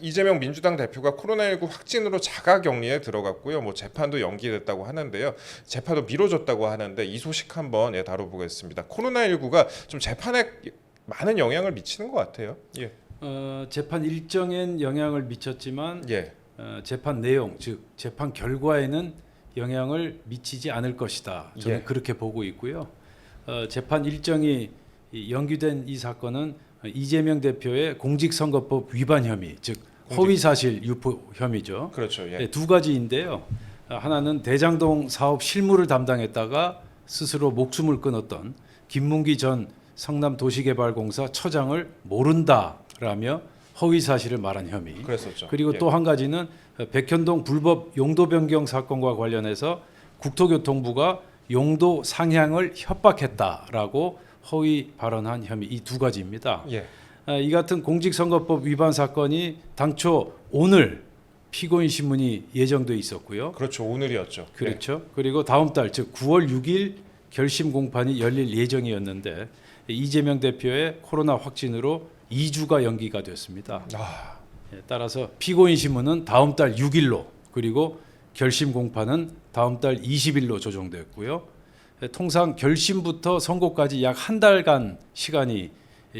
이재명 민주당 대표가 코로나19 확진으로 자가격리에 들어갔고요. 뭐 재판도 연기됐다고 하는데요. 재판도 미뤄졌다고 하는데 이 소식 한번 다뤄보겠습니다. 코로나19가 좀 재판에 많은 영향을 미치는 것 같아요. 예. 재판 일정엔 영향을 미쳤지만 예. 재판 내용, 즉 재판 결과에는 영향을 미치지 않을 것이다. 저는 예. 그렇게 보고 있고요. 재판 일정이 연기된 이 사건은 이재명 대표의 공직선거법 위반 혐의, 즉 허위사실 유포 혐의죠. 그렇죠. 예. 두 가지인데요. 하나는 대장동 사업 실무를 담당했다가 스스로 목숨을 끊었던 김문기 전 성남도시개발공사 처장을 모른다라며 허위 사실을 말한 혐의. 그랬었죠. 그리고 예. 또 한 가지는 백현동 불법 용도 변경 사건과 관련해서 국토교통부가 용도 상향을 협박했다라고 허위 발언한 혐의, 이 두 가지입니다. 예. 이 같은 공직선거법 위반 사건이 당초 오늘 피고인 신문이 예정돼 있었고요. 그렇죠. 오늘이었죠. 그렇죠. 그리고 다음 달, 즉 9월 6일 결심 공판이 열릴 예정이었는데 이재명 대표의 코로나 확진으로 2주가 연기가 됐습니다. 따라서 피고인 신문은 다음 달 6일로, 그리고 결심 공판은 다음 달 20일로 조정됐고요. 통상 결심부터 선고까지 약 한 달간 시간이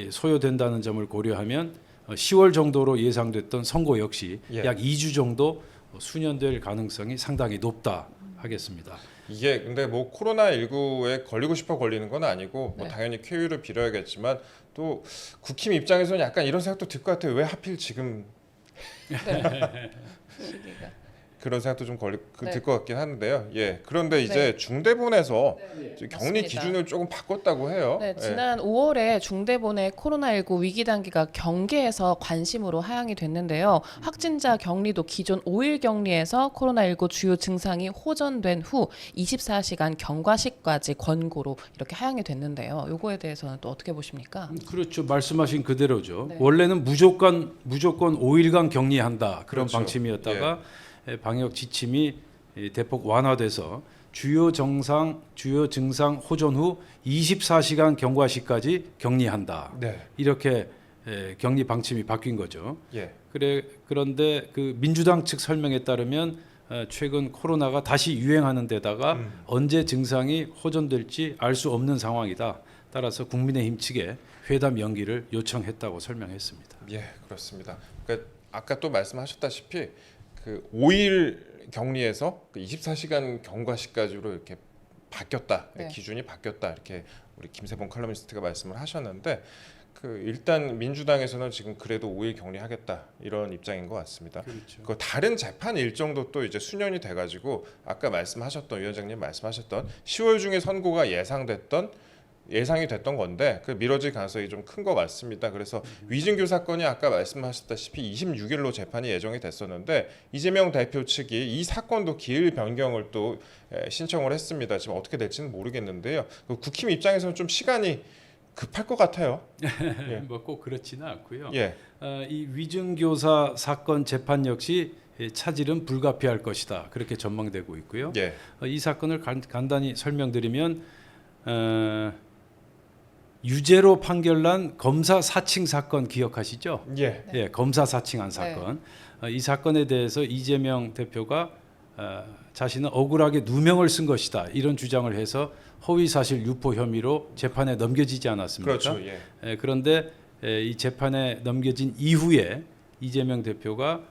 소요된다는 점을 고려하면 10월 정도로 예상됐던 선고 역시 약 2주 정도 수년될 가능성이 상당히 높다 하겠습니다. 이게 근데 뭐 코로나19에 걸리고 싶어 걸리는 건 아니고 뭐 당연히 쾌유를 빌어야겠지만 또 국힘 입장에서는 약간 이런 생각도 들 것 같아요. 왜 하필 지금 시기가. 그런 생각도 좀 들 것 같긴 한데요. 예. 그런데 이제 중대본에서 격리 맞습니다. 기준을 조금 바꿨다고 해요. 네, 지난 5월에 중대본의 코로나19 위기 단계가 경계에서 관심으로 하향이 됐는데요. 확진자 격리도 기존 5일 격리에서 코로나19 주요 증상이 호전된 후 24시간 경과시까지 권고로 이렇게 하향이 됐는데요. 요거에 대해서는 또 어떻게 보십니까? 그렇죠. 말씀하신 그대로죠. 네. 원래는 무조건 5일간 격리한다, 그런 그렇죠. 방침이었다가 방역 지침이 대폭 완화돼서 주요 증상 호전 후 24시간 경과시까지 격리한다. 네. 이렇게 격리 방침이 바뀐 거죠. 예. 그런데 그 민주당 측 설명에 따르면 최근 코로나가 다시 유행하는 데다가 언제 증상이 호전될지 알 수 없는 상황이다. 따라서 국민의힘 측에 회담 연기를 요청했다고 설명했습니다. 예, 그렇습니다. 그러니까 아까 또 말씀하셨다시피 그 5일 격리에서 그 24시간 경과시까지로 이렇게 바뀌었다. 기준이 바뀌었다. 이렇게 우리 김세봉 칼럼니스트가 말씀을 하셨는데 그 일단 민주당에서는 지금 그래도 5일 격리하겠다 이런 입장인 것 같습니다. 그렇죠. 그 다른 재판 일정도 또 이제 수년이 돼가지고 아까 말씀하셨던 위원장님 말씀하셨던 10월 중에 선고가 예상이 됐던 건데 그 미뤄질 가능성이 좀 큰 것 같습니다. 그래서 위증교 사건이 아까 말씀하셨다시피 26일로 재판이 예정이 됐었는데 이재명 대표 측이 이 사건도 기일 변경을 또 신청을 했습니다. 지금 어떻게 될지는 모르겠는데요. 그 국힘 입장에서는 좀 시간이 급할 것 같아요. 예. 뭐 꼭 그렇지는 않고요. 예. 이 위증교사 사건 재판 역시 차질은 불가피할 것이다, 그렇게 전망되고 있고요. 예. 이 사건을 간단히 설명드리면 유죄로 판결난 검사 사칭 사건 기억하시죠? 예. 예, 검사 사칭한 사건. 이 사건에 대해서 이재명 대표가 자신은 억울하게 누명을 쓴 것이다, 이런 주장을 해서 허위사실 유포 혐의로 재판에 넘겨지지 않았습니까? 그렇죠. 예. 그런데 이 재판에 넘겨진 이후에 이재명 대표가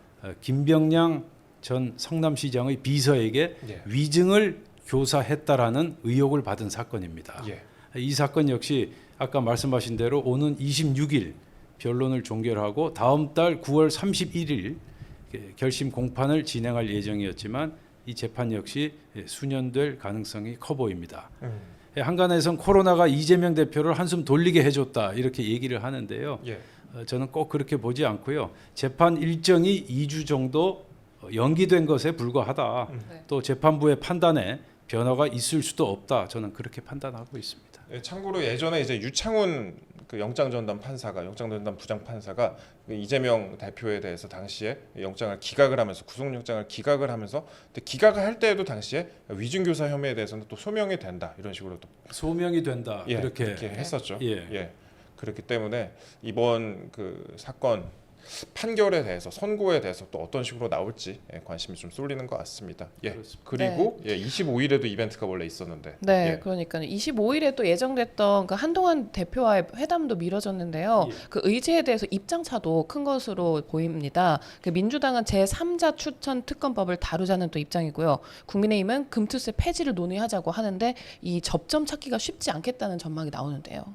김병량 전 성남시장의 비서에게 위증을 교사했다라는 의혹을 받은 사건입니다. 예. 이 사건 역시 아까 말씀하신 대로 오는 26일 변론을 종결하고 다음 달 9월 31일 결심 공판을 진행할 예정이었지만 이 재판 역시 수년될 가능성이 커 보입니다. 한간에선 코로나가 이재명 대표를 한숨 돌리게 해줬다, 이렇게 얘기를 하는데요. 예. 저는 꼭 그렇게 보지 않고요. 재판 일정이 2주 정도 연기된 것에 불과하다. 또 재판부의 판단에 변화가 있을 수도 없다, 저는 그렇게 판단하고 있습니다. 예, 참고로 예전에 이제 유창훈 그 영장전담 부장 판사가 그 이재명 대표에 대해서 당시에 영장을 기각을 하면서 구속영장을 기각을 하면서 기각을 할 때에도 당시에 위증교사 혐의에 대해서는 또 소명이 된다, 이런 식으로 또 소명이 된다, 그렇게 이렇게 했었죠. 예. 예. 그렇기 때문에 이번 그 사건 판결에 대해서 선고에 대해서 또 어떤 식으로 나올지 관심이 좀 쏠리는 것 같습니다. 예. 그렇습니다. 그리고 25일에도 이벤트가 원래 있었는데. 네, 예. 그러니까 25일에 또 예정됐던 그 한동안 대표와의 회담도 미뤄졌는데요. 예. 그 의제에 대해서 입장차도 큰 것으로 보입니다. 그 민주당은 제3자 추천 특검법을 다루자는 또 입장이고요. 국민의힘은 금투세 폐지를 논의하자고 하는데 이 접점 찾기가 쉽지 않겠다는 전망이 나오는데요.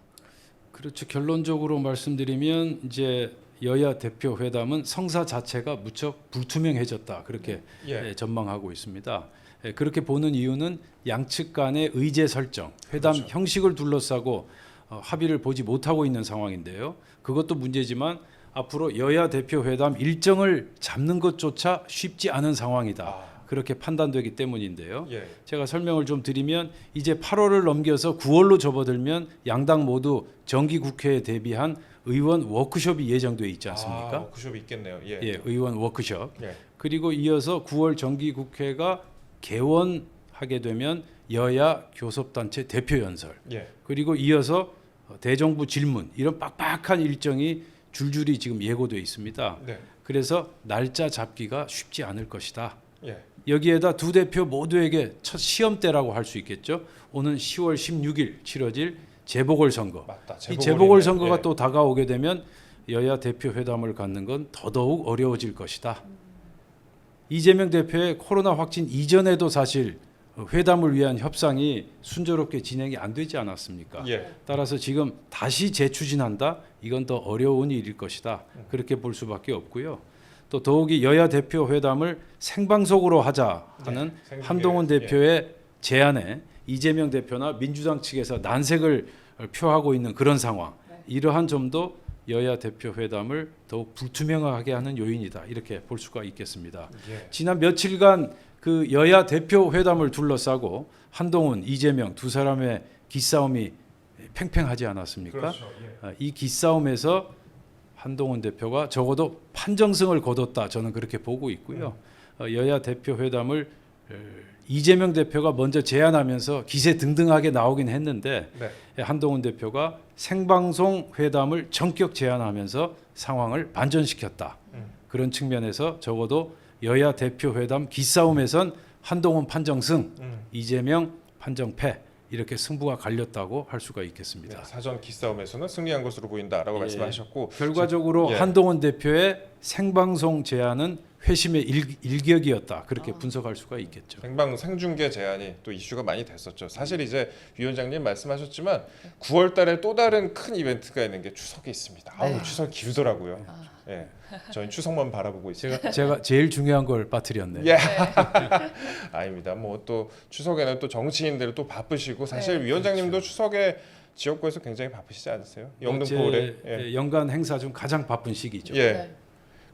그렇죠. 결론적으로 말씀드리면 이제 여야 대표 회담은 성사 자체가 무척 불투명해졌다 그렇게 예. 전망하고 있습니다. 그렇게 보는 이유는 양측 간의 의제 설정, 회담 그렇죠. 형식을 둘러싸고 합의를 보지 못하고 있는 상황인데요. 그것도 문제지만 앞으로 여야 대표 회담 일정을 잡는 것조차 쉽지 않은 상황이다. 그렇게 판단되기 때문인데요. 예. 제가 설명을 좀 드리면 이제 8월을 넘겨서 9월로 접어들면 양당 모두 정기 국회에 대비한 의원 워크숍이 예정돼 있지 않습니까? 워크숍이 있겠네요. 예. 예, 의원 워크숍. 예. 그리고 이어서 9월 정기 국회가 개원하게 되면 여야 교섭단체 대표 연설. 예. 그리고 이어서 대정부 질문 이런 빡빡한 일정이 줄줄이 지금 예고돼 있습니다. 네. 그래서 날짜 잡기가 쉽지 않을 것이다. 예. 여기에다 두 대표 모두에게 첫 시험대라고 할 수 있겠죠. 오는 10월 16일 치러질 재보궐선거. 맞다. 이 재보궐선거가 예. 또 다가오게 되면 여야 대표 회담을 갖는 건 더더욱 어려워질 것이다. 이재명 대표의 코로나 확진 이전에도 사실 회담을 위한 협상이 순조롭게 진행이 안 되지 않았습니까? 예. 따라서 지금 다시 재추진한다. 이건 더 어려운 일일 것이다. 그렇게 볼 수밖에 없고요. 또 더욱이 여야 대표 회담을 생방송으로 하자 하는 생중계. 한동훈 대표의 제안에 이재명 대표나 민주당 측에서 난색을 표하고 있는 그런 상황. 이러한 점도 여야 대표 회담을 더욱 불투명하게 하는 요인이다. 이렇게 볼 수가 있겠습니다. 예. 지난 며칠간 그 여야 대표 회담을 둘러싸고 한동훈, 이재명 두 사람의 기싸움이 팽팽하지 않았습니까? 그렇죠. 예. 이 기싸움에서 한동훈 대표가 적어도 판정승을 거뒀다. 저는 그렇게 보고 있고요. 여야 대표 회담을 이재명 대표가 먼저 제안하면서 기세등등하게 나오긴 했는데 네. 한동훈 대표가 생방송 회담을 전격 제안하면서 상황을 반전시켰다. 그런 측면에서 적어도 여야 대표 회담 기싸움에선 한동훈 판정승, 이재명 판정패 이렇게 승부가 갈렸다고 할 수가 있겠습니다. 네, 사전 기싸움에서는 승리한 것으로 보인다라고 예. 말씀하셨고 결과적으로 예. 한동훈 대표의 생방송 제안은 회심의 일격이었다. 그렇게 분석할 수가 있겠죠. 생중계 제안이 또 이슈가 많이 됐었죠. 사실 이제 위원장님 말씀하셨지만 9월달에 또 다른 큰 이벤트가 있는 게 추석이 있습니다. 아우 네. 추석 길더라고요. 예, 저희 추석만 바라보고 있어요. 제가 제일 중요한 걸 빠뜨렸네요. 예. 아닙니다. 뭐 또 추석에는 또 정치인들 또 바쁘시고 사실 네. 위원장님도 그렇죠. 추석에 지역구에서 굉장히 바쁘시지 않으세요? 영등포 의뢰. 제 연간 행사 중 가장 바쁜 시기죠. 예. 네.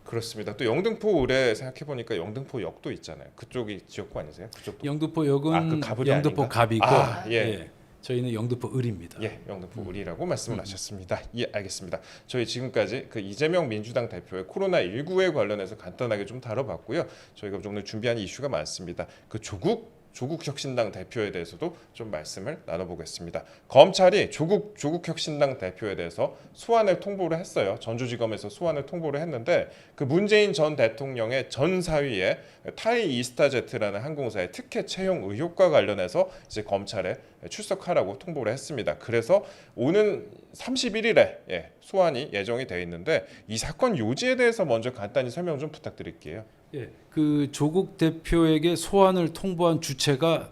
그렇습니다. 또 영등포 의뢰 생각해 보니까 영등포역도 있잖아요. 그쪽이 지역구 아니세요? 그쪽도. 영등포역은 그 가불이 영등포 아닌가? 갑이고 예. 예, 저희는 영등포 을입니다. 예, 영등포 을이라고 말씀을 하셨습니다. 예, 알겠습니다. 저희 지금까지 그 이재명 민주당 대표의 코로나19에 관련해서 간단하게 좀 다뤄봤고요. 저희가 오늘 준비한 이슈가 많습니다. 그 조국 혁신당 대표에 대해서도 좀 말씀을 나눠보겠습니다. 검찰이 조국 혁신당 대표에 대해서 소환을 통보를 했어요. 전주지검에서 소환을 통보를 했는데 그 문재인 전 대통령의 전 사위의 타이 이스타제트라는 항공사의 특혜 채용 의혹과 관련해서 이제 검찰에 출석하라고 통보를 했습니다. 그래서 오는 31일에 소환이 예정이 되어 있는데 이 사건 요지에 대해서 먼저 간단히 설명 좀 부탁드릴게요. 예, 그 조국 대표에게 소환을 통보한 주체가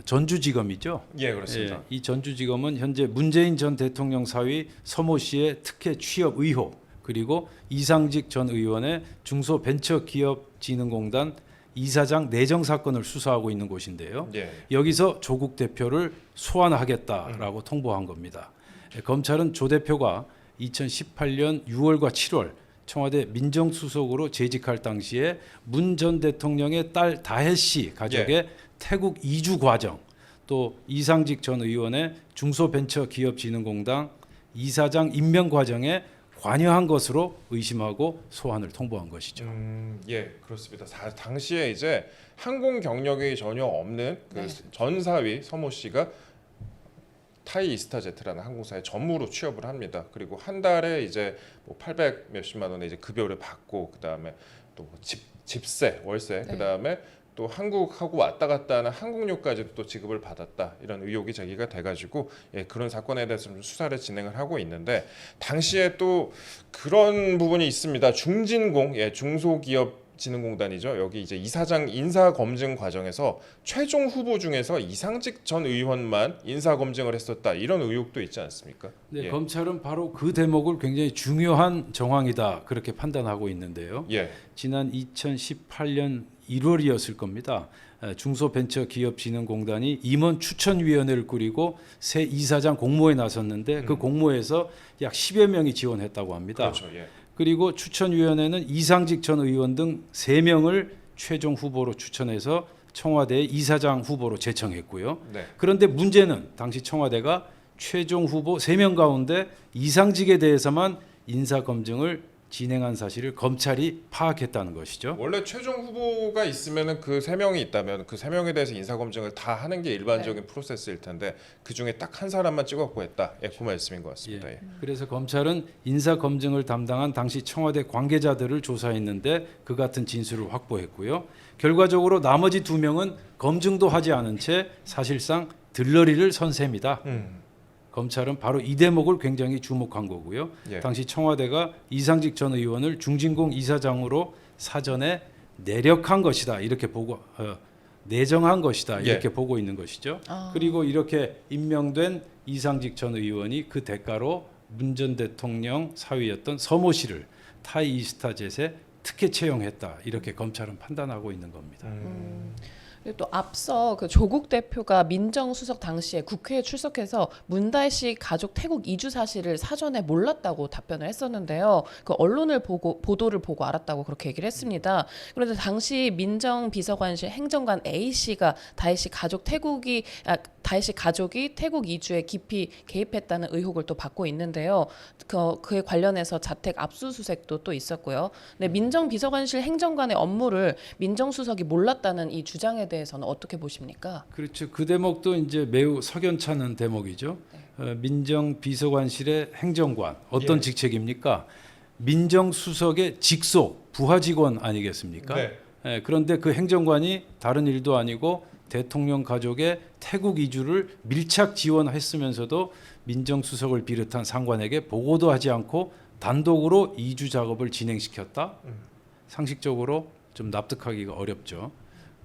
전주지검이죠. 예, 그렇습니다. 예, 이 전주지검은 현재 문재인 전 대통령 사위 서모 씨의 특혜 취업 의혹 그리고 이상직 전 의원의 중소벤처기업진흥공단 이사장 내정 사건을 수사하고 있는 곳인데요. 예. 여기서 조국 대표를 소환하겠다라고 통보한 겁니다. 예, 검찰은 조 대표가 2018년 6월과 7월 청와대 민정수석으로 재직할 당시에 문 전 대통령의 딸 다혜 씨 가족의 태국 이주 과정, 또 이상직 전 의원의 중소벤처기업진흥공단 이사장 임명 과정에 관여한 것으로 의심하고 소환을 통보한 것이죠. 예, 그렇습니다. 당시에 이제 항공 경력이 전혀 없는 그 전 사위 서모 씨가 타이 이스타제트라는 항공사에 전무로 취업을 합니다. 그리고 한 달에 이제 뭐 800 몇십만 원의 이제 급여를 받고 그다음에 또 집세, 월세, 네. 그다음에 또 한국하고 왔다 갔다 하는 항공료까지도 또 지급을 받았다 이런 의혹이 제기가 돼가지고 그런 사건에 대해서 좀 수사를 진행을 하고 있는데 당시에 또 그런 부분이 있습니다. 중진공, 중소기업진흥공단이죠. 여기 이제 이사장 인사 검증 과정에서 최종 후보 중에서 이상직 전 의원만 인사 검증을 했었다 이런 의혹도 있지 않습니까? 네, 예. 검찰은 바로 그 대목을 굉장히 중요한 정황이다 그렇게 판단하고 있는데요. 예. 지난 2018년 1월이었을 겁니다. 중소벤처기업진흥공단이 임원 추천위원회를 꾸리고 새 이사장 공모에 나섰는데 그 공모에서 약 10여 명이 지원했다고 합니다. 그렇죠. 예. 그리고 추천위원회는 이상직 전 의원 등 3명을 최종 후보로 추천해서 청와대 이사장 후보로 제청했고요. 네. 그런데 문제는 당시 청와대가 최종 후보 3명 가운데 이상직에 대해서만 인사검증을 진행한 사실을 검찰이 파악했다는 것이죠. 원래 최종 후보가 있으면은 그 세 명이 있다면 그 세 명에 대해서 인사 검증을 다 하는 게 일반적인 프로세스일 텐데 그 중에 딱 한 사람만 찍었고 했다. 그 말씀인 것 같습니다. 예. 그래서 검찰은 인사 검증을 담당한 당시 청와대 관계자들을 조사했는데 그 같은 진술을 확보했고요. 결과적으로 나머지 2명은 검증도 하지 않은 채 사실상 들러리를 선 셈이다. 검찰은 바로 이 대목을 굉장히 주목한 거고요. 예. 당시 청와대가 이상직 전 의원을 중진공 이사장으로 사전에 내력한 것이다 이렇게 보고 내정한 것이다 이렇게 보고 있는 것이죠. 그리고 이렇게 임명된 이상직 전 의원이 그 대가로 문 전 대통령 사위였던 서모 씨를 타이 이스타젯에 특혜 채용했다 이렇게 검찰은 판단하고 있는 겁니다. 그리고 또 앞서 그 조국 대표가 민정수석 당시에 국회에 출석해서 문다혜 씨 가족 태국 이주 사실을 사전에 몰랐다고 답변을 했었는데요. 그 언론을 보고 보도를 보고 알았다고 그렇게 얘기를 했습니다. 그런데 당시 민정비서관실 행정관 A 씨가 다혜 씨 다혜 씨 가족이 태국 이주에 깊이 개입했다는 의혹을 또 받고 있는데요. 그에 관련해서 자택 압수수색도 또 있었고요. 네, 민정비서관실 행정관의 업무를 민정수석이 몰랐다는 이 주장에 대해서는 어떻게 보십니까? 그렇죠. 그 대목도 이제 매우 석연찮은 대목이죠. 민정비서관실의 행정관 어떤 직책입니까? 민정수석의 직속 부하 직원 아니겠습니까? 네. 그런데 그 행정관이 다른 일도 아니고 대통령 가족의 태국 이주를 밀착 지원했으면서도 민정수석을 비롯한 상관에게 보고도 하지 않고 단독으로 이주 작업을 진행시켰다. 상식적으로 좀 납득하기가 어렵죠.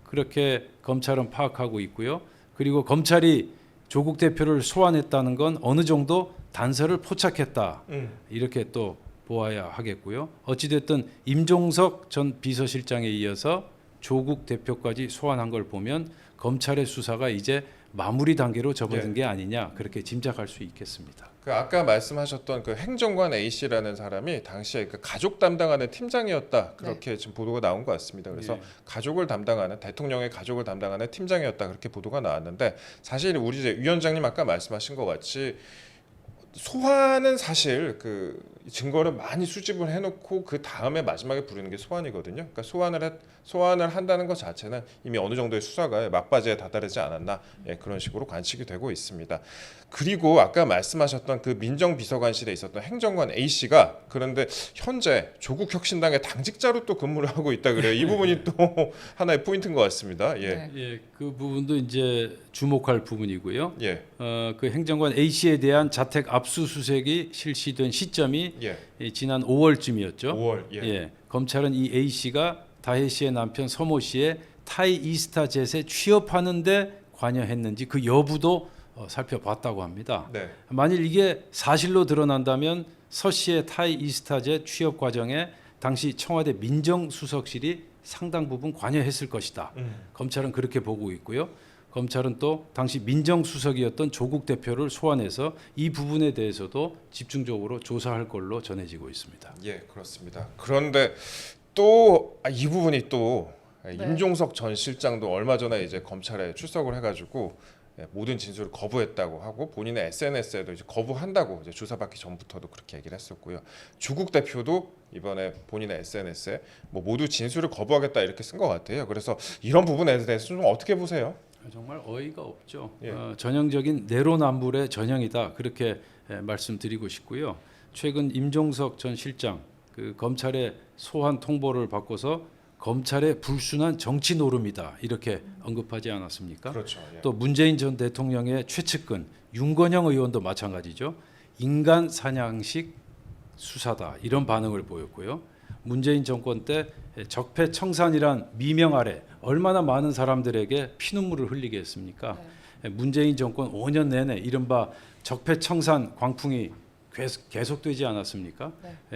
그렇게 검찰은 파악하고 있고요. 그리고 검찰이 조국 대표를 소환했다는 건 어느 정도 단서를 포착했다. 이렇게 또 보아야 하겠고요. 어찌됐든 임종석 전 비서실장에 이어서 조국 대표까지 소환한 걸 보면 검찰의 수사가 이제 마무리 단계로 접어든 게 아니냐 그렇게 짐작할 수 있겠습니다. 그 아까 말씀하셨던 그 행정관 A 씨라는 사람이 당시에 그 가족 담당하는 팀장이었다 그렇게 지금 보도가 나온 것 같습니다. 그래서 가족을 담당하는 대통령의 가족을 담당하는 팀장이었다 그렇게 보도가 나왔는데 사실 우리 이제 위원장님 아까 말씀하신 것 같이 소환은 사실 그 증거를 많이 수집을 해놓고 그 다음에 마지막에 부르는 게 소환이거든요. 그러니까 소환을 한다는 것 자체는 이미 어느 정도의 수사가 막바지에 다다르지 않았나 그런 식으로 관측이 되고 있습니다. 그리고 아까 말씀하셨던 그 민정비서관실에 있었던 행정관 A 씨가 그런데 현재 조국혁신당의 당직자로 또 근무를 하고 있다 그래요. 이 부분이 또 하나의 포인트인 것 같습니다. 예. 그 부분도 이제 주목할 부분이고요. 예. 그 행정관 A 씨에 대한 자택 압수수색이 실시된 시점이 예. 지난 5월쯤이었죠. 5월. 예. 검찰은 이 A 씨가 다혜 씨의 남편 서모 씨의 타이 이스타젯에 취업하는데 관여했는지 그 여부도 살펴봤다고 합니다. 네. 만일 이게 사실로 드러난다면 서 씨의 타이 이스타젯 취업 과정에 당시 청와대 민정수석실이 상당 부분 관여했을 것이다. 검찰은 그렇게 보고 있고요. 검찰은 또 당시 민정수석이었던 조국 대표를 소환해서 이 부분에 대해서도 집중적으로 조사할 걸로 전해지고 있습니다. 예, 그렇습니다. 그런데 또 이 부분이 또 임종석 전 실장도 얼마 전에 이제 검찰에 출석을 해가지고 모든 진술을 거부했다고 하고 본인의 SNS에도 이제 거부한다고 이제 조사받기 전부터도 그렇게 얘기를 했었고요. 조국 대표도 이번에 본인의 SNS에 뭐 모두 진술을 거부하겠다 이렇게 쓴 것 같아요. 그래서 이런 부분에 대해서 좀 어떻게 보세요? 정말 어이가 없죠. 예. 전형적인 내로남불의 전형이다 그렇게 말씀드리고 싶고요. 최근 임종석 전 실장 그 검찰의 소환 통보를 받고서 검찰의 불순한 정치 노름이다 이렇게 언급하지 않았습니까? 그렇죠. 예. 또 문재인 전 대통령의 최측근 윤건영 의원도 마찬가지죠. 인간 사냥식 수사다 이런 반응을 보였고요. 문재인 정권 때 적폐청산이란 미명 아래 얼마나 많은 사람들에게 피눈물을 흘리게 했습니까? 문재인 정권 5년 내내 이른바 적폐청산 광풍이 계속되지 않았습니까?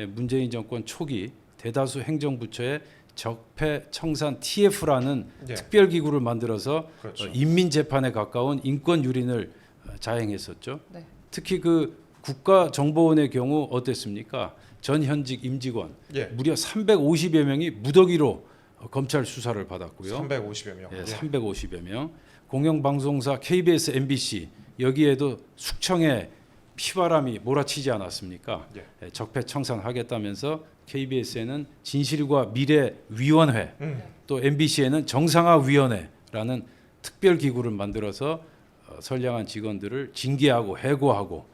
문재인 정권 초기 대다수 행정부처에 적폐청산 TF라는 예. 특별기구를 만들어서 그렇죠. 인민재판에 가까운 인권 유린을 자행했었죠. 네. 특히 그 국가정보원의 경우 어땠습니까? 전 현직 임직원 예. 무려 350여 명이 무더기로 검찰 수사를 받았고요. 350여 명. 예, 예. 350여 명. 공영방송사 KBS, MBC 여기에도 숙청에 피바람이 몰아치지 않았습니까? 예. 적폐청산하겠다면서 KBS에는 진실과 미래위원회, 또 MBC에는 정상화위원회라는 특별기구를 만들어서 선량한 직원들을 징계하고 해고하고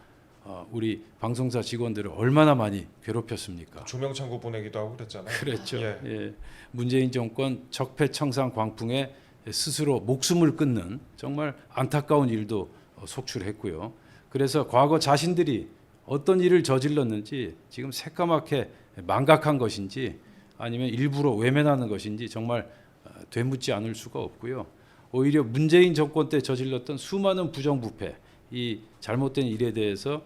우리 방송사 직원들을 얼마나 많이 괴롭혔습니까? 조명 창고 보내기도 하고 그랬잖아요. 그랬죠. 예. 예. 문재인 정권 적폐청산 광풍에 스스로 목숨을 끊는 정말 안타까운 일도 속출했고요. 그래서 과거 자신들이 어떤 일을 저질렀는지 지금 새까맣게 망각한 것인지 아니면 일부러 외면하는 것인지 정말 되묻지 않을 수가 없고요. 오히려 문재인 정권 때 저질렀던 수많은 부정부패, 이 잘못된 일에 대해서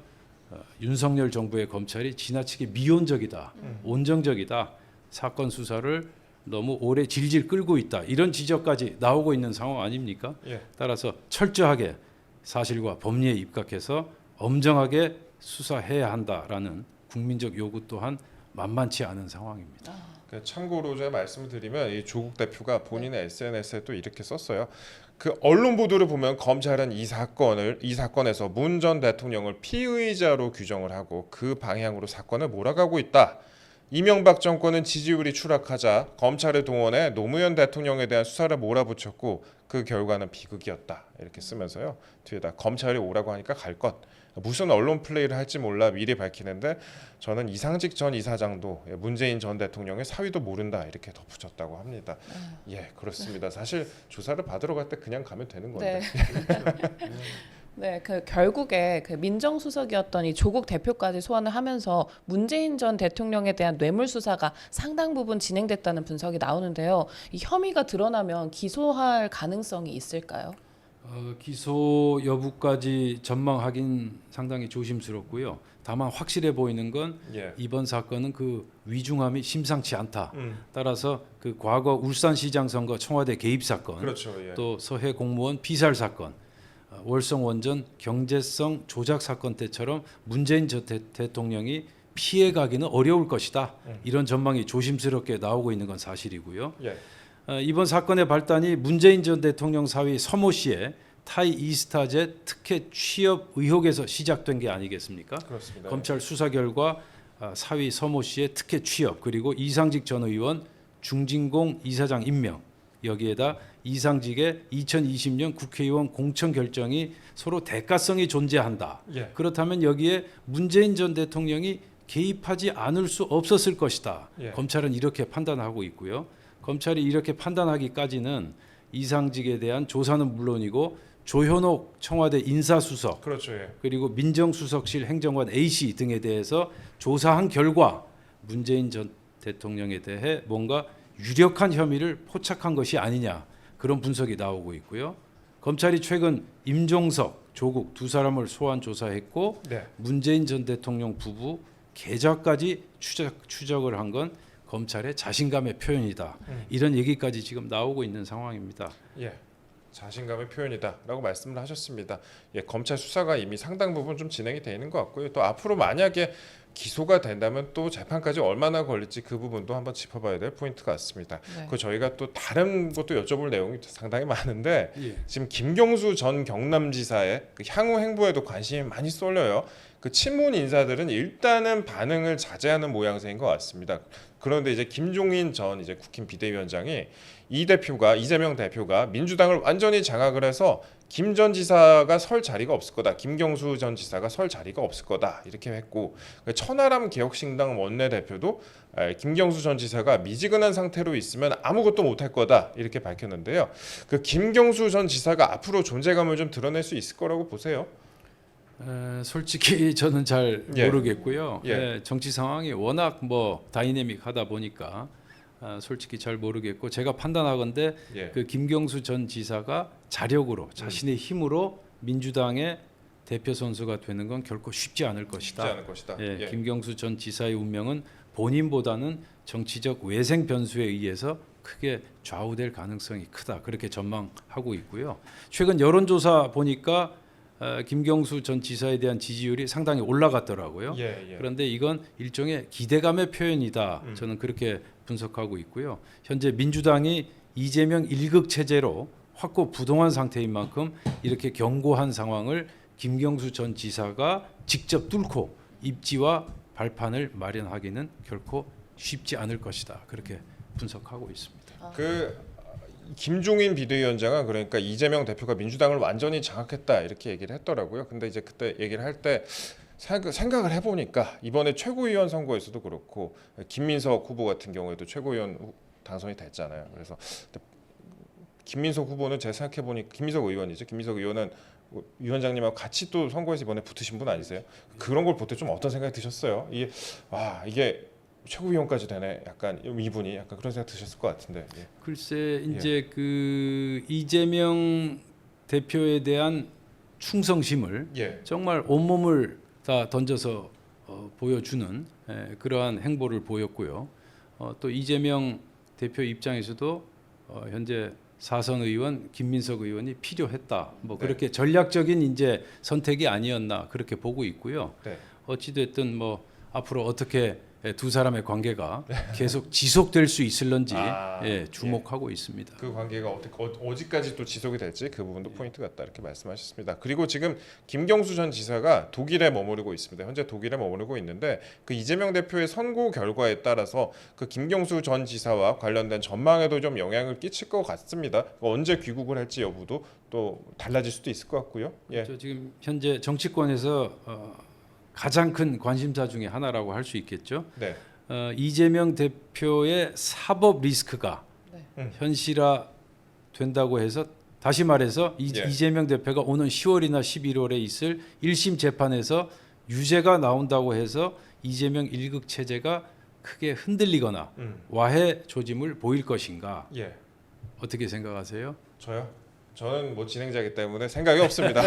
윤석열 정부의 검찰이 지나치게 미온적이다, 온정적이다, 사건 수사를 너무 오래 질질 끌고 있다 이런 지적까지 나오고 있는 상황 아닙니까? 예. 따라서 철저하게 사실과 법리에 입각해서 엄정하게 수사해야 한다라는 국민적 요구 또한 만만치 않은 상황입니다. 참고로 제가 말씀을 드리면 이 조국 대표가 본인의 SNS에 또 이렇게 썼어요. 그 언론 보도를 보면 검찰은 이 사건에서 문 전 대통령을 피의자로 규정을 하고 그 방향으로 사건을 몰아가고 있다. 이명박 정권은 지지율이 추락하자 검찰을 동원해 노무현 대통령에 대한 수사를 몰아붙였고 그 결과는 비극이었다. 이렇게 쓰면서요. 뒤에다 검찰이 오라고 하니까 갈 것. 무슨 언론 플레이를 할지 몰라 미리 밝히는데 저는 이상직 전 이사장도 문재인 전 대통령의 사위도 모른다 이렇게 덧붙였다고 합니다. 예, 그렇습니다. 사실 조사를 받으러 갈 때 그냥 가면 되는 건데. 네. 네, 그 결국에 그 민정수석이었던 이 조국 대표까지 소환을 하면서 문재인 전 대통령에 대한 뇌물 수사가 상당 부분 진행됐다는 분석이 나오는데요. 이 혐의가 드러나면 기소할 가능성이 있을까요? 기소 여부까지 전망하긴 상당히 조심스럽고요. 다만 확실해 보이는 건 예. 이번 사건은 그 위중함이 심상치 않다. 따라서 그 과거 울산시장 선거 청와대 개입 사건, 그렇죠. 예. 또 서해 공무원 피살 사건, 월성 원전 경제성 조작 사건 때처럼 문재인 전 대통령이 피해가기는 어려울 것이다. 이런 전망이 조심스럽게 나오고 있는 건 사실이고요. 예. 이번 사건의 발단이 문재인 전 대통령 사위 서모 씨의 타이 이스타젯 특혜 취업 의혹에서 시작된 게 아니겠습니까? 그렇습니다. 검찰 수사 결과 사위 서모 씨의 특혜 취업 그리고 이상직 전 의원 중진공 이사장 임명 여기에다 이상직의 2020년 국회의원 공천 결정이 서로 대가성이 존재한다. 예. 그렇다면 여기에 문재인 전 대통령이 개입하지 않을 수 없었을 것이다. 예. 검찰은 이렇게 판단하고 있고요. 검찰이 이렇게 판단하기까지는 이상직에 대한 조사는 물론이고 조현옥 청와대 인사수석 그렇죠. 예. 그리고 민정수석실 행정관 A씨 등에 대해서 조사한 결과 문재인 전 대통령에 대해 뭔가 유력한 혐의를 포착한 것이 아니냐 그런 분석이 나오고 있고요. 검찰이 최근 임종석, 조국 두 사람을 소환 조사했고 네. 문재인 전 대통령 부부 계좌까지 추적을 한 건 검찰의 자신감의 표현이다. 이런 얘기까지 지금 나오고 있는 상황입니다. 예. 자신감의 표현이다라고 말씀을 하셨습니다. 예, 검찰 수사가 이미 상당 부분 좀 진행이 돼 있는 것 같고요. 또 앞으로 만약에 기소가 된다면 또 재판까지 얼마나 걸릴지 그 부분도 한번 짚어봐야 될 포인트 같습니다. 네. 그 저희가 또 다른 것도 여쭤볼 내용이 상당히 많은데 예. 지금 김경수 전 경남지사의 그 향후 행보에도 관심이 많이 쏠려요. 그 친문 인사들은 일단은 반응을 자제하는 모양새인 것 같습니다. 그런데 이제 김종인 전 이제 국힘 비대위원장이 이재명 대표가 민주당을 완전히 장악을 해서 김 전 지사가 설 자리가 없을 거다. 김경수 전 지사가 설 자리가 없을 거다. 이렇게 했고 천하람 개혁신당 원내대표도 김경수 전 지사가 미지근한 상태로 있으면 아무것도 못할 거다. 이렇게 밝혔는데요. 그 김경수 전 지사가 앞으로 존재감을 좀 드러낼 수 있을 거라고 보세요. 솔직히 저는 잘 예. 모르겠고요. 예. 예, 정치 상황이 워낙 뭐 다이내믹하다 보니까 솔직히 잘 모르겠고 제가 판단하건대 예. 그 김경수 전 지사가 자력으로 자신의 힘으로 민주당의 대표 선수가 되는 건 결코 쉽지 않을 것이다. 쉽지 않을 것이다. 예, 예. 김경수 전 지사의 운명은 본인보다는 정치적 외생 변수에 의해서 크게 좌우될 가능성이 크다. 그렇게 전망하고 있고요. 최근 여론조사 보니까 김경수 전 지사에 대한 지지율이 상당히 올라갔더라고요. 예. 그런데 이건 일종의 기대감의 표현이다. 저는 그렇게 분석하고 있고요. 현재 민주당이 이재명 1극 체제로 확고 부동한 상태인 만큼 이렇게 견고한 상황을 김경수 전 지사가 직접 뚫고 입지와 발판을 마련하기는 결코 쉽지 않을 것이다. 그렇게 분석하고 있습니다. 그 김종인 비대위원장은 그러니까 이재명 대표가 민주당을 완전히 장악했다 이렇게 얘기를 했더라고요. 근데 이제 그때 얘기를 할 때 생각을 해보니까 이번에 최고위원 선거에서도 그렇고 김민석 후보 같은 경우에도 최고위원 당선이 됐잖아요. 그래서 김민석 후보는 제가 생각해보니 김민석 의원이죠. 김민석 의원은 위원장님하고 같이 또 선거에서 이번에 붙으신 분 아니세요? 그런 걸 볼 때 좀 어떤 생각이 드셨어요? 이게 최고위원까지 되네. 약간 이분이 약간 그런 생각 드셨을 것 같은데. 예. 글쎄 이제 그 이재명 대표에 대한 충성심을 예. 정말 온몸을 다 던져서 보여주는 그러한 행보를 보였고요. 또 이재명 대표 입장에서도 현재 사선 의원 김민석 의원이 필요했다. 뭐 네. 그렇게 전략적인 이제 선택이 아니었나 그렇게 보고 있고요. 네. 어찌 됐든 뭐 앞으로 어떻게 두 사람의 관계가 계속 지속될 수 있을런지 주목하고 있습니다. 그 관계가 어디까지 또 지속이 될지 그 부분도 포인트 같다 이렇게 말씀하셨습니다. 그리고 지금 김경수 전 지사가 독일에 머무르고 있습니다. 현재 독일에 머무르고 있는데 그 이재명 대표의 선고 결과에 따라서 그 김경수 전 지사와 관련된 전망에도 좀 영향을 끼칠 것 같습니다. 언제 귀국을 할지 여부도 또 달라질 수도 있을 것 같고요. 예. 저 지금 현재 정치권에서 가장 큰 관심사 중에 하나라고 할 수 있겠죠. 네. 이재명 대표의 사법 리스크가 네. 현실화 된다고 해서 다시 말해서 예. 이재명 대표가 오는 10월이나 11월에 있을 1심 재판에서 유죄가 나온다고 해서 이재명 1극 체제가 크게 흔들리거나 와해 조짐을 보일 것인가? 예. 어떻게 생각하세요? 저요? 저는 뭐 진행자이기 때문에 생각이 없습니다.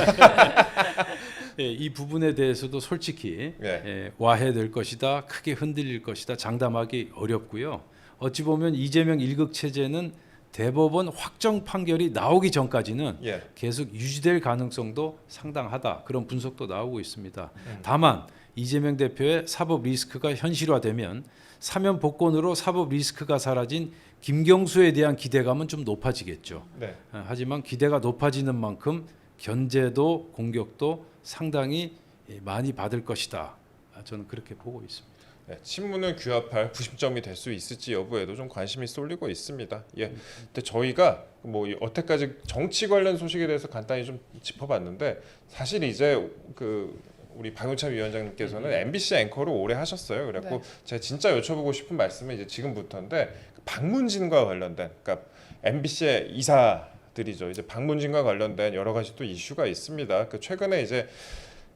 예, 이 부분에 대해서도 솔직히 예. 와해될 것이다, 크게 흔들릴 것이다, 장담하기 어렵고요. 어찌 보면 이재명 1극 체제는 대법원 확정 판결이 나오기 전까지는 예. 계속 유지될 가능성도 상당하다. 그런 분석도 나오고 있습니다. 다만 이재명 대표의 사법 리스크가 현실화되면 사면 복권으로 사법 리스크가 사라진 김경수에 대한 기대감은 좀 높아지겠죠. 네. 하지만 기대가 높아지는 만큼 견제도 공격도 상당히 많이 받을 것이다. 저는 그렇게 보고 있습니다. 네, 친문을 규합할 구심점이 될 수 있을지 여부에도 좀 관심이 쏠리고 있습니다. 예. 근데 저희가 뭐 여태까지 정치 관련 소식에 대해서 간단히 좀 짚어봤는데 사실 이제 그 우리 박용찬 위원장님께서는 MBC 앵커를 오래 하셨어요. 그래갖고 네. 제가 진짜 여쭤보고 싶은 말씀은 이제 지금부터인데 박문진과 관련된, 그러니까 MBC의 이사들이죠. 이제 박문진과 관련된 여러 가지 또 이슈가 있습니다. 그 최근에 이제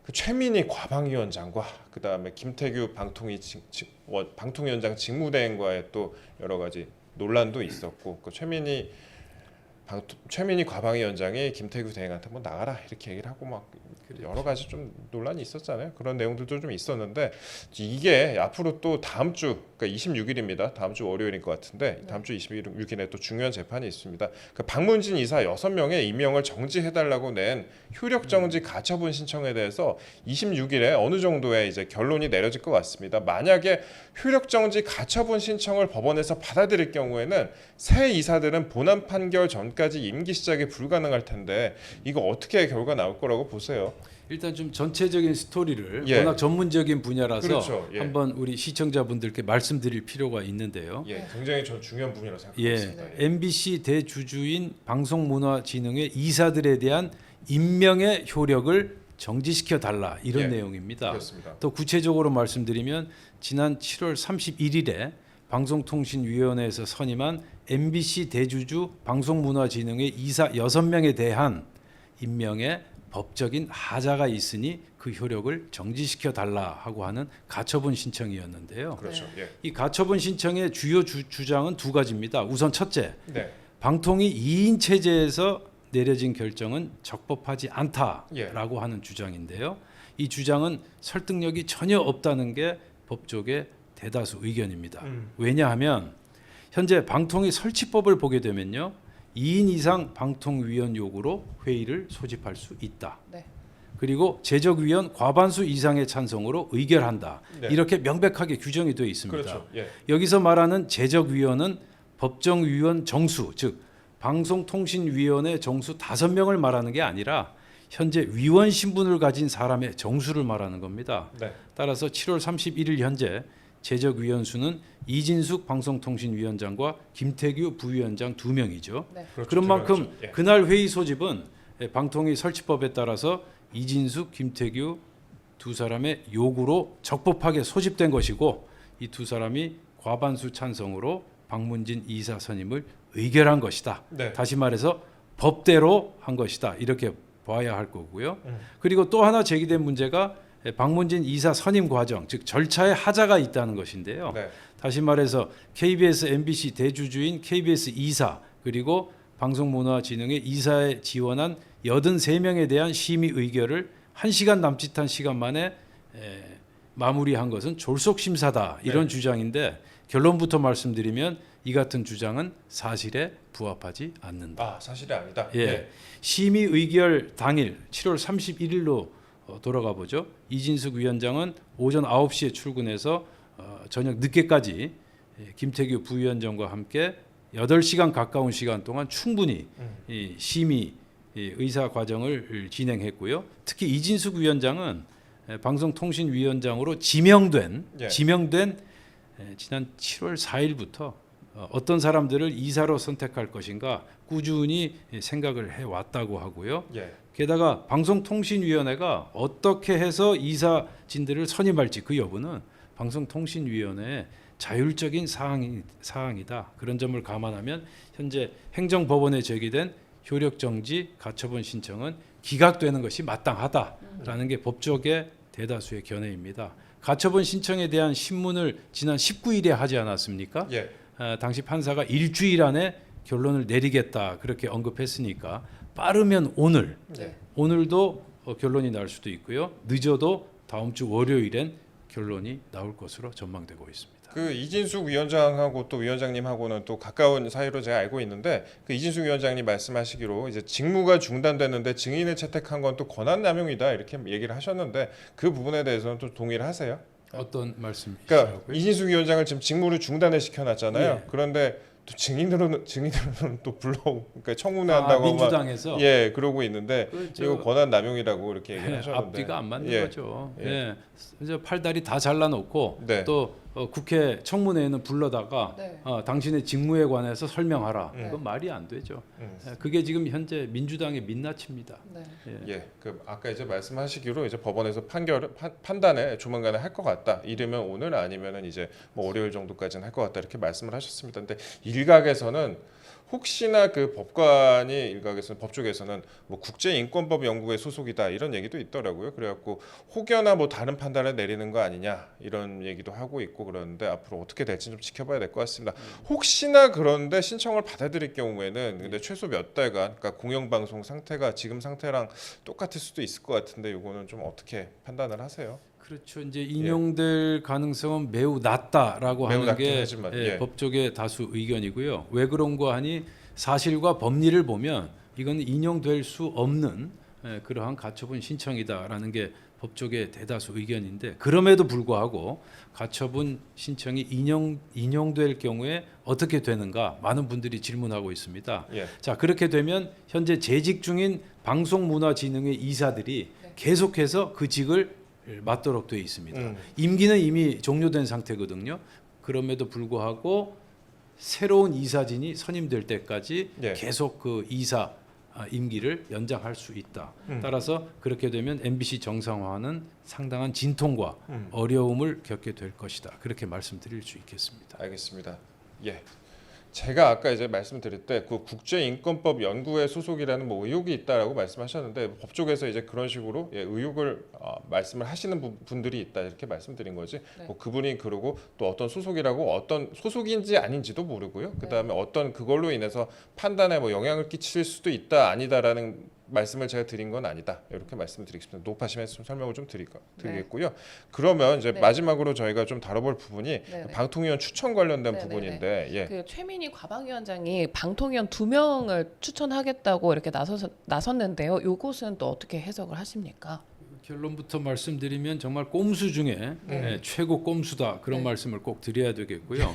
그 최민희 과방위원장과 그 다음에 김태규 방통위원장 직무대행과의 또 여러 가지 논란도 있었고, 그 최민희 최민희 과방위원장이 김태규 대행한테 뭐 나가라 이렇게 얘기를 하고 막 여러 가지 좀 논란이 있었잖아요. 그런 내용들도 좀 있었는데 이게 앞으로 또 다음 주 그러니까 26일입니다. 다음 주 월요일인 것 같은데 다음 주 26일에 또 중요한 재판이 있습니다. 그 박문진 이사 6명의 임명을 정지해달라고 낸 효력 정지 가처분 신청에 대해서 26일에 어느 정도의 이제 결론이 내려질 것 같습니다. 만약에 효력 정지 가처분 신청을 법원에서 받아들일 경우에는 새 이사들은 본안 판결 전까지 임기 시작이 불가능할 텐데 이거 어떻게 결과 나올 거라고 보세요? 일단 좀 전체적인 스토리를 예. 워낙 전문적인 분야라서 그렇죠. 예. 한번 우리 시청자분들께 말씀드릴 필요가 있는데요. 예, 굉장히 전 중요한 부분이라고 생각하고 예, 있습니다. 예. MBC 대주주인 방송문화진흥의 이사들에 대한 임명의 효력을 정지시켜 달라 이런 예, 내용입니다. 그렇습니다. 또 구체적으로 말씀드리면 지난 7월 31일에 방송통신위원회에서 선임한 MBC 대주주 방송문화진흥의 이사 6명에 대한 임명에 법적인 하자가 있으니 그 효력을 정지시켜 달라 하고 하는 가처분 신청이었는데요. 그렇죠. 예. 이 가처분 신청의 주요 주장은 두 가지입니다. 우선 첫째, 네. 방통위 2인 체제에서 내려진 결정은 적법하지 않다라고 예. 하는 주장인데요. 이 주장은 설득력이 전혀 없다는 게 법조계 대다수 의견입니다. 왜냐하면 현재 방통위 설치법을 보게 되면요. 2인 이상 방통위원 요구로 회의를 소집할 수 있다. 네. 그리고 제적위원 과반수 이상의 찬성으로 의결한다. 네. 이렇게 명백하게 규정이 되어 있습니다. 그렇죠. 예. 여기서 말하는 제적위원은 법정위원 정수, 즉 방송통신위원회 정수 5명을 말하는 게 아니라 현재 위원 신분을 가진 사람의 정수를 말하는 겁니다. 네. 따라서 7월 31일 현재 제적위원 수는 이진숙 방송통신위원장과 김태규 부위원장 2명이죠. 네. 그렇죠. 그런 만큼 그렇죠. 예. 그날 회의 소집은 방통위 설치법에 따라서 이진숙, 김태규 두 사람의 요구로 적법하게 소집된 것이고 이 두 사람이 과반수 찬성으로 박문진 이사 선임을 의결한 것이다. 네. 다시 말해서 법대로 한 것이다. 이렇게 봐야 할 거고요. 그리고 또 하나 제기된 문제가 박문진 이사 선임 과정, 즉 절차에 하자가 있다는 것인데요. 네. 다시 말해서 KBS, MBC 대주주인 KBS 이사 그리고 방송문화진흥의 이사에 지원한 83명에 대한 심의 의결을 1시간 남짓한 시간 만에 마무리한 것은 졸속 심사다. 이런 네. 주장인데 결론부터 말씀드리면 이 같은 주장은 사실에 부합하지 않는다. 아, 사실이 아니다. 예. 심의 의결 당일 7월 31일로 돌아가 보죠. 이진숙 위원장은 오전 9시에 출근해서 저녁 늦게까지 김태규 부위원장과 함께 8시간 가까운 시간 동안 충분히 이 심의 의사 과정을 진행했고요. 특히 이진숙 위원장은 방송통신위원장으로 지명된 예. 지난 7월 4일부터 어떤 사람들을 이사로 선택할 것인가 꾸준히 생각을 해왔다고 하고요. 예. 게다가 방송통신위원회가 어떻게 해서 이사진들을 선임할지 그 여부는 방송통신위원회의 자율적인 사항이다. 그런 점을 감안하면 현재 행정법원에 제기된 효력정지 가처분 신청은 기각되는 것이 마땅하다라는 게 법조계 대다수의 견해입니다. 가처분 신청에 대한 신문을 지난 19일에 하지 않았습니까? 예. 당시 판사가 일주일 안에 결론을 내리겠다 그렇게 언급했으니까 빠르면 오늘, 네. 오늘도 결론이 날 수도 있고요. 늦어도 다음 주 월요일엔 결론이 나올 것으로 전망되고 있습니다. 그 이진숙 위원장하고 또 위원장님하고는 또 가까운 사이로 제가 알고 있는데 그 이진숙 위원장님 말씀하시기로 이제 직무가 중단됐는데 증인을 채택한 건 또 권한 남용이다 이렇게 얘기를 하셨는데 그 부분에 대해서는 또 동의를 하세요? 어떤 말씀이시라고요? 그러니까 이진숙 위원장을 지금 직무를 중단을 시켜놨잖아요. 예. 그런데 또 증인으로는 또 그러니까 청문회 한다고 민주당에서 예 그러고 있는데 그 이거 권한 남용이라고 이렇게 얘기를 하셨는데 앞뒤가 안 맞는 예. 거죠. 예. 예. 이제 팔다리 다 잘라놓고 네. 또 국회 청문회에는 불러다가 네. 당신의 직무에 관해서 설명하라. 네. 그건 말이 안 되죠. 음. 그게 지금 현재 민주당의 민낯입니다. 네. 예. 예, 그 아까 이제 말씀하시기로 이제 법원에서 판단에 조만간에 할 것 같다. 이르면 오늘 아니면은 이제 뭐 월요일 정도까지는 할 것 같다 이렇게 말씀을 하셨습니다. 근데 일각에서는 혹시나 그 법관이 일각에서는 법조계에서는 뭐 국제인권법 연구회 소속이다 이런 얘기도 있더라고요. 그래갖고 혹여나 뭐 다른 판단을 내리는 거 아니냐 이런 얘기도 하고 있고 그러는데 앞으로 어떻게 될지 좀 지켜봐야 될 것 같습니다. 혹시나 그런데 신청을 받아들일 경우에는 근데 최소 몇 달간 그러니까 공영방송 상태가 지금 상태랑 똑같을 수도 있을 것 같은데 이거는 좀 어떻게 판단을 하세요? 그렇죠. 이제 인용될 가능성은 매우 낮다라고 매우 하는 낮긴 게 하지만, 예, 예. 법조계 다수 의견이고요. 왜 그런가 하니 사실과 법리를 보면 이건 인용될 수 없는 그러한 가처분 신청이다라는 게 법조계 대다수 의견인데 그럼에도 불구하고 가처분 신청이 인용될 경우에 어떻게 되는가 많은 분들이 질문하고 있습니다. 예. 자 그렇게 되면 현재 재직 중인 방송문화진흥회 이사들이 계속해서 그 직을 맡도록 되어 있습니다. 임기는 이미 종료된 상태거든요. 그럼에도 불구하고 새로운 이사진이 선임될 때까지 예. 계속 그 이사 임기를 연장할 수 있다. 따라서 그렇게 되면 MBC 정상화는 상당한 진통과 어려움을 겪게 될 것이다. 그렇게 말씀드릴 수 있겠습니다. 알겠습니다. 예. 제가 아까 이제 말씀드릴 때 그 국제인권법 연구회 소속이라는 뭐 의혹이 있다라고 말씀하셨는데 법조계에서 이제 그런 식으로 의혹을 말씀을 하시는 분들이 있다 이렇게 말씀드린 거지. 네. 뭐 그분이 그러고 또 어떤 소속이라고 어떤 소속인지 아닌지도 모르고요. 그다음에 어떤 그걸로 인해서 판단에 뭐 영향을 끼칠 수도 있다 아니다라는 말씀을 제가 드린 건 아니다 이렇게 말씀드리겠습니다. 높아심에 좀 설명을 좀 드리겠고요. 그러면 이제 네. 마지막으로 저희가 좀 다뤄볼 부분이 네. 방통위원 추천 관련된 네, 네, 부분인데 예. 그 최민희 과방위원장이 방통위원 2명을 추천하겠다고 이렇게 나섰는데요. 요것은 또 어떻게 해석을 하십니까? 결론부터 말씀드리면 정말 꼼수 중에 최고 꼼수다 그런 네. 말씀을 꼭 드려야 되겠고요.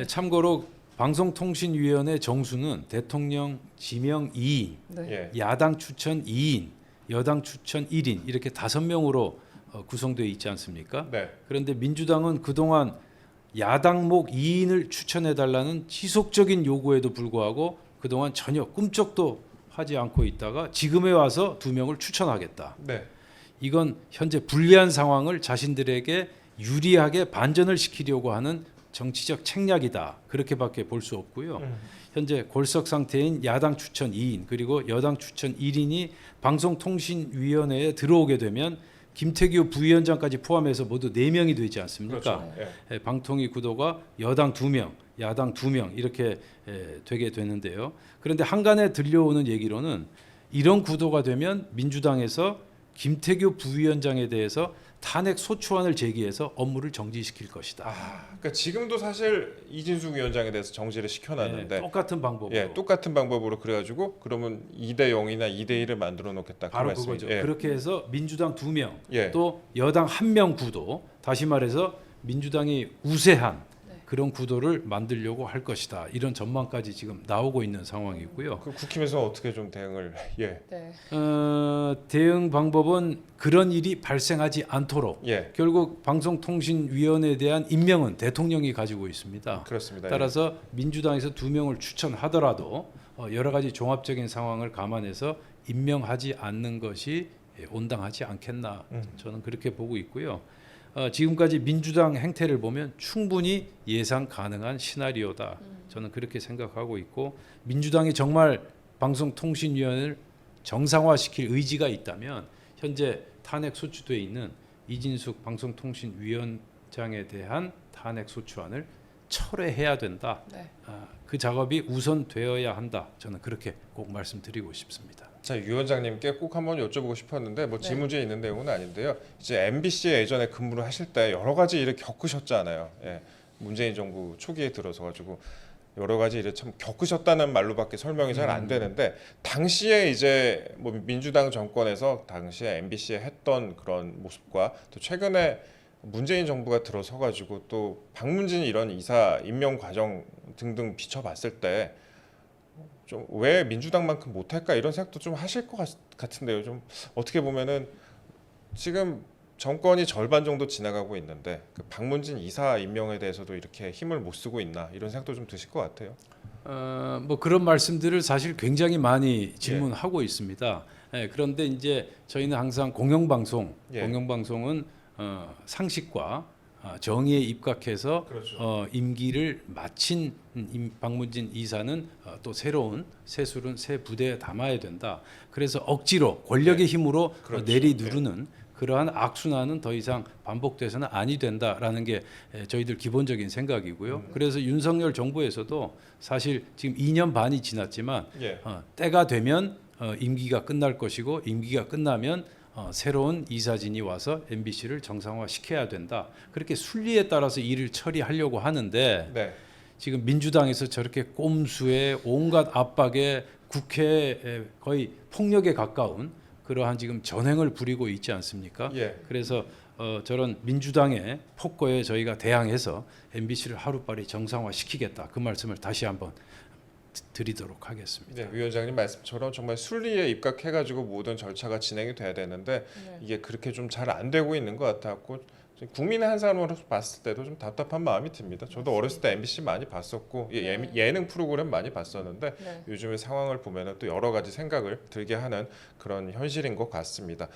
참고로 방송통신위원회 정수는 대통령 지명 2인, 네. 예. 야당 추천 2인, 여당 추천 1인 이렇게 5명으로 구성되어 있지 않습니까? 네. 그런데 민주당은 그동안 야당목 2인을 추천해달라는 지속적인 요구에도 불구하고 그동안 전혀 꿈쩍도 하지 않고 있다가 지금에 와서 2명을 추천하겠다. 네. 이건 현재 불리한 상황을 자신들에게 유리하게 반전을 시키려고 하는 정치적 책략이다. 그렇게밖에 볼 수 없고요. 현재 골석 상태인 야당 추천 2인 그리고 여당 추천 1인이 방송통신위원회에 들어오게 되면 김태규 부위원장까지 포함해서 모두 4명이 되지 않습니까? 그렇죠. 예. 방통위 구도가 여당 2명, 야당 2명 이렇게 되게 되는데요. 그런데 한간에 들려오는 얘기로는 이런 구도가 되면 민주당에서 김태규 부위원장에 대해서 탄핵 소추안을 제기해서 업무를 정지시킬 것이다. 그러니까 지금도 사실 이진숙 위원장에 대해서 정지를 시켜놨는데 똑같은 방법으로. 예, 똑같은 방법으로 그래가지고 그러면 2대 0이나 2대 1을 만들어 놓겠다. 그 바로 말씀이죠. 그거죠. 예. 그렇게 해서 민주당 2명, 예. 또 여당 1명 구도, 다시 말해서 민주당이 우세한 그런 구도를 만들려고 할 것이다. 이런 전망까지 지금 나오고 있는 상황이고요. 그 국힘에서 어떻게 좀 대응을 예. 네. 대응 방법은 그런 일이 발생하지 않도록 예. 결국 방송통신위원회에 대한 임명은 대통령이 가지고 있습니다. 그렇습니다. 따라서 민주당에서 2명을 추천하더라도 여러 가지 종합적인 상황을 감안해서 임명하지 않는 것이 온당하지 않겠나 저는 그렇게 보고 있고요. 지금까지 민주당 행태를 보면 충분히 예상 가능한 시나리오다. 저는 그렇게 생각하고 있고 민주당이 정말 방송통신위원회를 정상화시킬 의지가 있다면 현재 탄핵 소추돼 있는 이진숙 방송통신위원장에 대한 탄핵 소추안을 철회해야 된다. 네. 그 작업이 우선되어야 한다. 저는 그렇게 꼭 말씀드리고 싶습니다. 자, 유 원장님께 꼭 한번 여쭤보고 싶었는데 뭐 질문지에 있는 내용은 아닌데요. 이제 MBC에 예전에 근무를 하실 때 여러 가지 일을 겪으셨잖아요. 예. 문재인 정부 초기에 들어서 가지고 여러 가지 일을 참 겪으셨다는 말로밖에 설명이 잘 안 되는데 당시에 이제 뭐 민주당 정권에서 당시에 MBC에 했던 그런 모습과 또 최근에 문재인 정부가 들어서 가지고 또 박문진 이런 이사 임명 과정 등등 비춰봤을 때 좀 왜 민주당만큼 못할까 이런 생각도 좀 하실 것 같은데요. 좀 어떻게 보면은 지금 정권이 절반 정도 지나가고 있는데 그 박문진 이사 임명에 대해서도 이렇게 힘을 못 쓰고 있나 이런 생각도 좀 드실 것 같아요. 뭐 그런 말씀들을 사실 굉장히 많이 질문하고 있습니다. 그런데 이제 저희는 항상 공영방송은 상식과 정의에 입각해서 그렇죠. 임기를 마친 박문진 이사는 또 새로운 새술은 새 부대에 담아야 된다. 그래서 억지로 권력의 힘으로 그렇죠. 내리누르는 그러한 악순환은 더 이상 반복돼서는 아니 된다라는 게 저희들 기본적인 생각이고요. 그래서 윤석열 정부에서도 사실 지금 2년 반이 지났지만 예. 때가 되면 임기가 끝날 것이고 임기가 끝나면 새로운 이사진이 와서 MBC를 정상화 시켜야 된다. 그렇게 순리에 따라서 일을 처리하려고 하는데 네. 지금 민주당에서 저렇게 꼼수에 온갖 압박에 국회에 거의 폭력에 가까운 그러한 지금 전횡을 부리고 있지 않습니까? 예. 그래서 저런 민주당의 폭거에 저희가 대항해서 MBC를 하루빨리 정상화 시키겠다. 그 말씀을 다시 한번 드리도록 하겠습니다. 네, 위원장님 말씀처럼 정말 순리에 입각해가지고 모든 절차가 진행이 돼야 되는데 이게 그렇게 좀 잘 안 되고 있는 것 같았고 국민의 한 사람으로 봤을 때도 좀 답답한 마음이 듭니다. 저도 어렸을 때 MBC 많이 봤었고 예능 프로그램 많이 봤었는데 네. 요즘의 상황을 보면은 또 여러 가지 생각을 들게 하는 그런 현실인 것 같습니다.